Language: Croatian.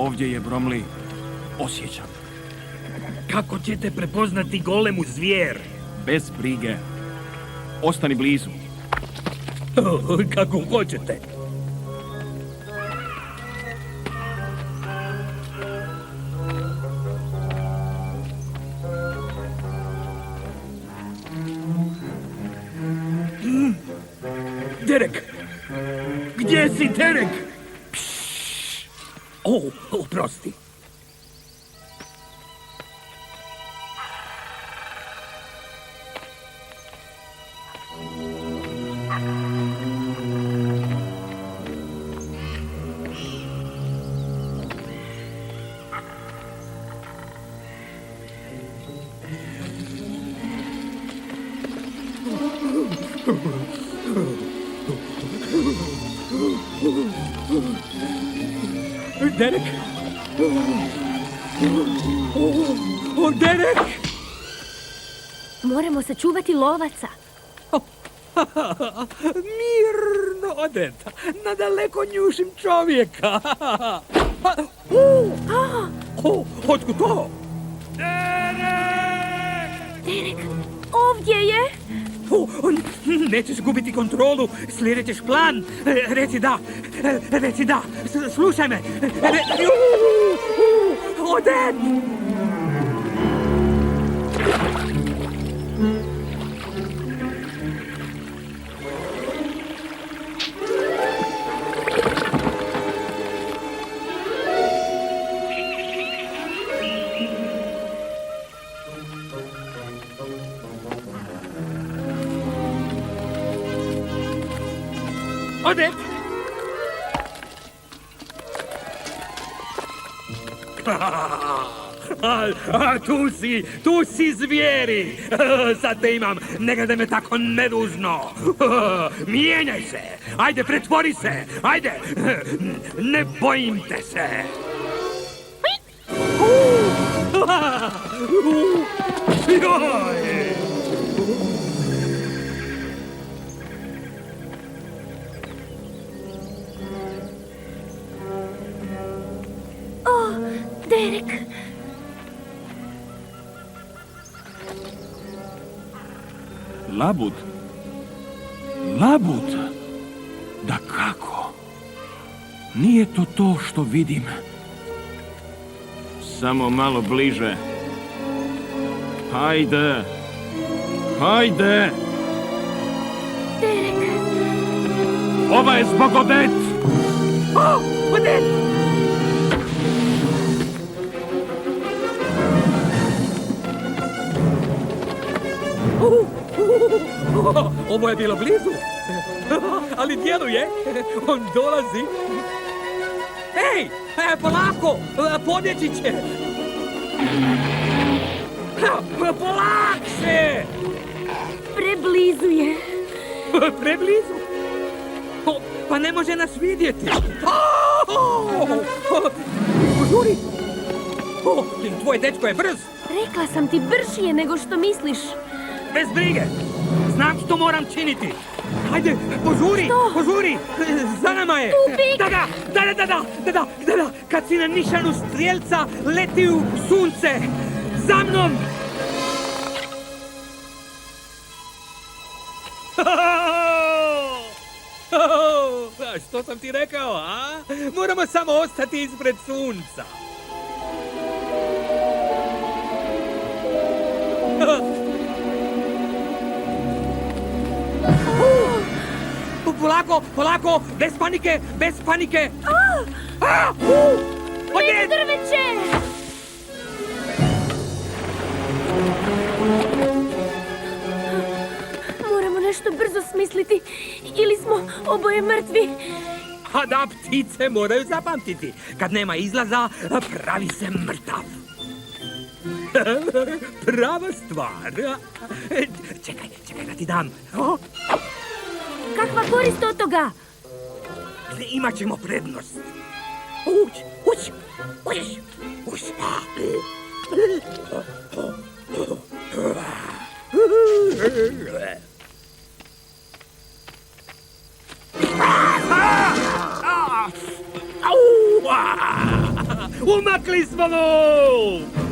Ovdje je, Bromley. Osjećam. Kako ćete prepoznati golemu zvijer? Bez brige. Ostani blizu. Kako hoćete. Derek! Gdje si, Derek? Oprosti. Derek! Derek! Moramo sačuvati lovaca. Mirno odeta. Nadaleko njušim čovjeka. Otkud to? Derek, ovdje je. Nećeš gubiti kontrolu, slijedit ćeš plan. Reci da, slušaj me. Odet! Odet! Tu si zvijeri! Sad te imam, ne gledaj me tako nedužno! Mijenjaj se! Ajde, pretvori se! Ajde! Ne bojim te se! Joj! Derek! Labud? Labud? Da kako? Nije to što vidim. Samo malo bliže. Hajde! Hajde! Derek! Ova je zbog Odet! Odet! Ovo je bilo blizu, ali djeluje, on dolazi. Ej, polako, pobjeći će. Polakše! Preblizu je. Preblizu? Pa ne može nas vidjeti. Požuri! Tvoj dečko je brz. Rekla sam ti, brži je nego što misliš. Bez brige! Znam što moram činiti! Hajde, požuri! Što? Požuri! Za nama je! Tupik! Da! Kad si na nišanu strijelca, leti u sunce! Za mnom! Što sam ti rekao, a? Moramo samo ostati ispred sunca! Polako, bez panike! Meni drveće! Moramo nešto brzo smisliti, ili smo oboje mrtvi. A da, ptice moraju zapamtiti. Kad nema izlaza, pravi se mrtav. Prava stvar. Čekaj da ti dam. Kakva korist od toga? Imat ćemo prednost. Uć. Umakli smo mu!